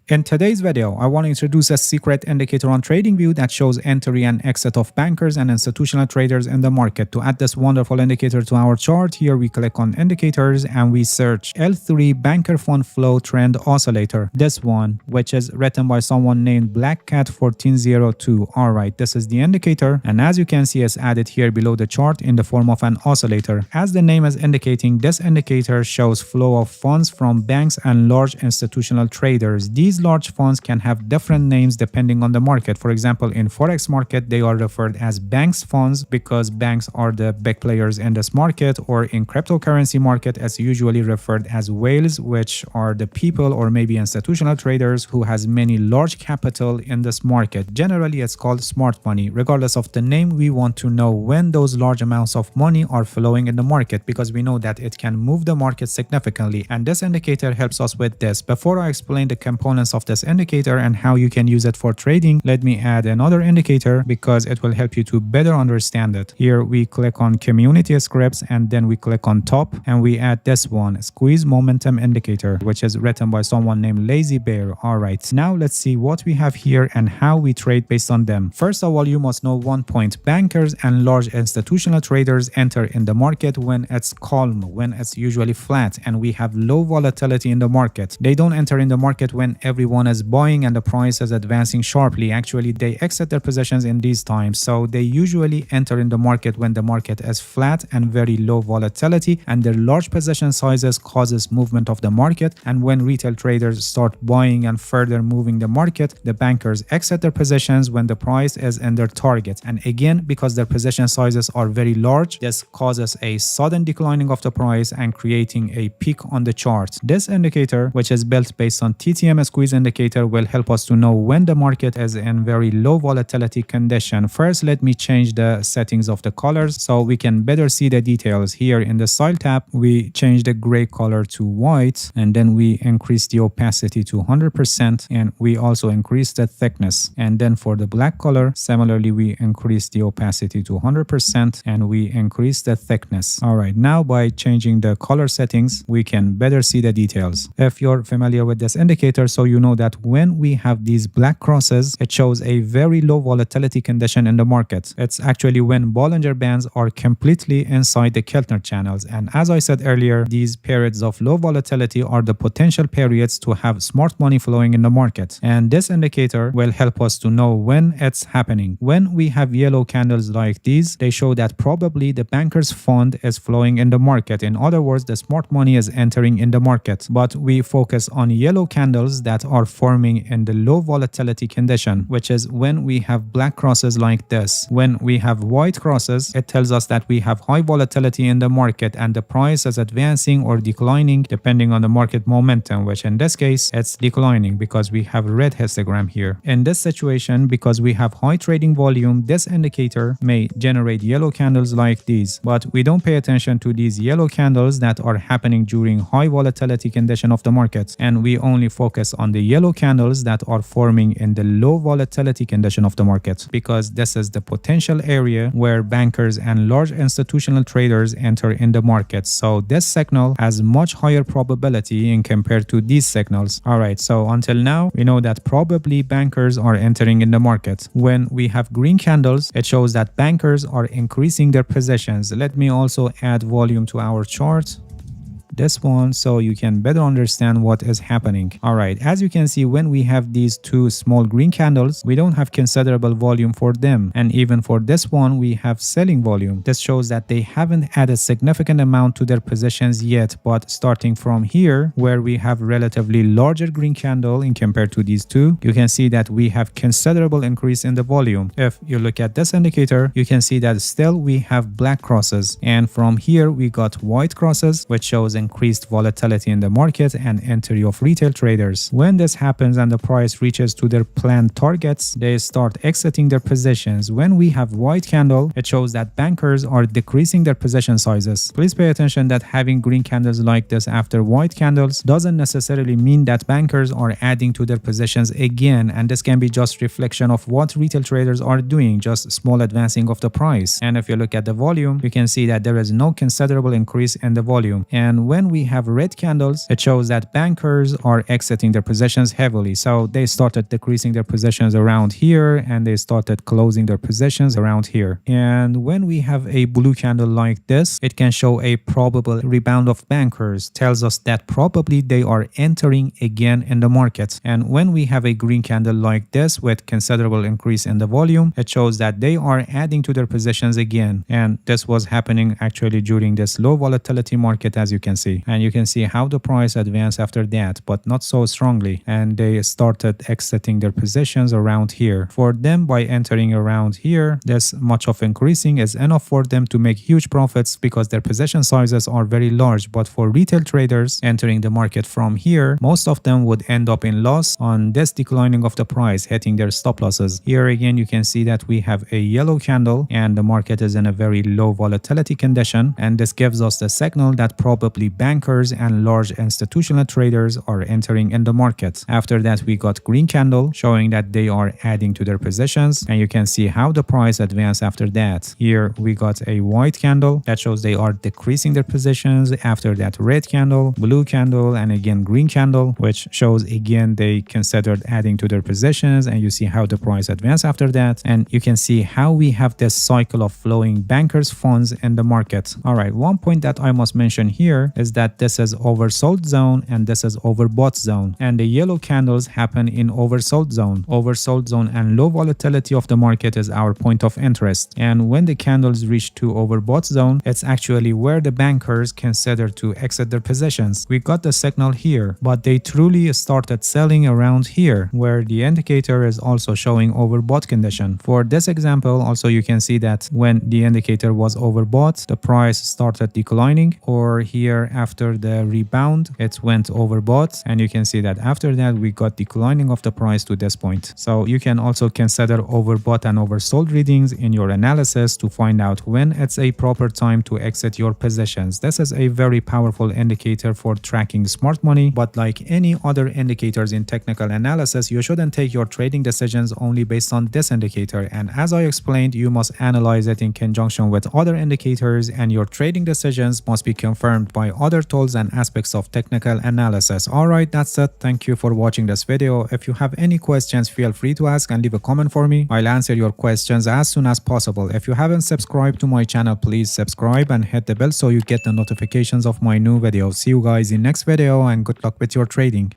In today's video, I want to introduce a secret indicator on TradingView that shows entry and exit of bankers and institutional traders in the market. To add this wonderful indicator to our chart, here we click on indicators and we search L3 Banker Fund Flow Trend Oscillator. This one, which is written by someone named BlackCat1402. Alright, this is the indicator, and as you can see, it's added here below the chart in the form of an oscillator. As the name is indicating, this indicator shows flow of funds from banks and large institutional traders. These large funds can have different names depending on the market. For example, in Forex market, they are referred as banks funds because banks are the big players in this market, or in cryptocurrency market, it's usually referred as whales, which are the people or maybe institutional traders who has many large capital in this market. Generally, it's called smart money. Regardless of the name, we want to know when those large amounts of money are flowing in the market because we know that it can move the market significantly, and this indicator helps us with this. Before I explain the components of this indicator and how you can use it for trading, let me add another indicator because it will help you to better understand it. Here we click on community scripts and then we click on top and we add this one, squeeze momentum indicator, which is written by someone named Lazy Bear. Alright, now let's see what we have here and how we trade based on them. First of all, you must know one point. Bankers and large institutional traders enter in the market when it's calm, when it's usually flat and we have low volatility in the market. They don't enter in the market when everyone is buying and the price is advancing sharply. Actually, they exit their positions in these times. So they usually enter in the market when the market is flat and very low volatility, and their large position sizes causes movement of the market. And when retail traders start buying and further moving the market, the bankers exit their positions when the price is in their target. And again, because their position sizes are very large, this causes a sudden declining of the price and creating a peak on the chart. This indicator, which is built based on TTM squeeze indicator, will help us to know when the market is in very low volatility condition. First, let me change the settings of the colors so we can better see the details. Here in the style tab, we change the gray color to white, and then we increase the opacity to 100%, and we also increase the thickness. And then for the black color, similarly, we increase the opacity to 100% and we increase the thickness. All right, now by changing the color settings, we can better see the details. If you're familiar with this indicator, so you know that when we have these black crosses, it shows a very low volatility condition in the market. It's actually when Bollinger Bands are completely inside the Keltner channels. And as I said earlier, these periods of low volatility are the potential periods to have smart money flowing in the market. And this indicator will help us to know when it's happening. When we have yellow candles like these, they show that probably the banker's fund is flowing in the market. In other words, the smart money is entering in the market. But we focus on yellow candles that are forming in the low volatility condition, which is when we have black crosses like this. When we have white crosses, it tells us that we have high volatility in the market and the price is advancing or declining depending on the market momentum, which in this case, it's declining because we have red histogram here. In this situation, because we have high trading volume, this indicator may generate yellow candles like these, but we don't pay attention to these yellow candles that are happening during high volatility condition of the market, and we only focus on the yellow candles that are forming in the low volatility condition of the market, because this is the potential area where bankers and large institutional traders enter in the market. So this signal has much higher probability in compared to these signals. Alright, so until now, we know that probably bankers are entering in the market. When we have green candles, it shows that bankers are increasing their positions. Let me also add volume to our chart. This one so you can better understand what is happening. Alright, as you can see, when we have these two small green candles, we don't have considerable volume for them, and even for this one we have selling volume. This shows that they haven't added significant amount to their positions yet, but starting from here where we have relatively larger green candle in compared to these two, you can see that we have considerable increase in the volume. If you look at this indicator, you can see that still we have black crosses, and from here we got white crosses, which shows increased volatility in the market and entry of retail traders. When this happens and the price reaches to their planned targets, they start exiting their positions. When we have white candle, it shows that bankers are decreasing their position sizes. Please pay attention that having green candles like this after white candles doesn't necessarily mean that bankers are adding to their positions again, and this can be just reflection of what retail traders are doing, just small advancing of the price. And if you look at the volume, you can see that there is no considerable increase in the volume. And when we have red candles, it shows that bankers are exiting their positions heavily. So they started decreasing their positions around here and they started closing their positions around here. And when we have a blue candle like this, it can show a probable rebound of bankers, tells us that probably they are entering again in the market. And when we have a green candle like this with considerable increase in the volume, it shows that they are adding to their positions again. And this was happening actually during this low volatility market, as you can see. And you can see how the price advanced after that, but not so strongly. And they started exiting their positions around here. For them, by entering around here, this much of increasing is enough for them to make huge profits because their position sizes are very large. But for retail traders entering the market from here, most of them would end up in loss on this declining of the price, hitting their stop losses. Here again, you can see that we have a yellow candle and the market is in a very low volatility condition. And this gives us the signal that probably bankers and large institutional traders are entering in the market. After that, we got green candle showing that they are adding to their positions. And you can see how the price advanced after that. Here we got a white candle that shows they are decreasing their positions. After that, red candle, blue candle, and again green candle, which shows again they considered adding to their positions. And you see how the price advanced after that. And you can see how we have this cycle of flowing bankers funds in the market. All right, one point that I must mention here is that this is oversold zone and this is overbought zone. And the yellow candles happen in oversold zone. Oversold zone and low volatility of the market is our point of interest. And when the candles reach to overbought zone, it's actually where the bankers consider to exit their positions. We got the signal here, but they truly started selling around here, where the indicator is also showing overbought condition. For this example, also you can see that when the indicator was overbought, the price started declining, or here after the rebound, it went overbought. And you can see that after that, we got declining of the price to this point. So you can also consider overbought and oversold readings in your analysis to find out when it's a proper time to exit your positions. This is a very powerful indicator for tracking smart money, but like any other indicators in technical analysis, you shouldn't take your trading decisions only based on this indicator. And as I explained, you must analyze it in conjunction with other indicators, and your trading decisions must be confirmed by other tools and aspects of technical analysis. Alright, that's it. Thank you for watching this video. If you have any questions, feel free to ask and leave a comment for me. I'll answer your questions as soon as possible. If you haven't subscribed to my channel, please subscribe and hit the bell so you get the notifications of my new videos. See you guys in next video and good luck with your trading.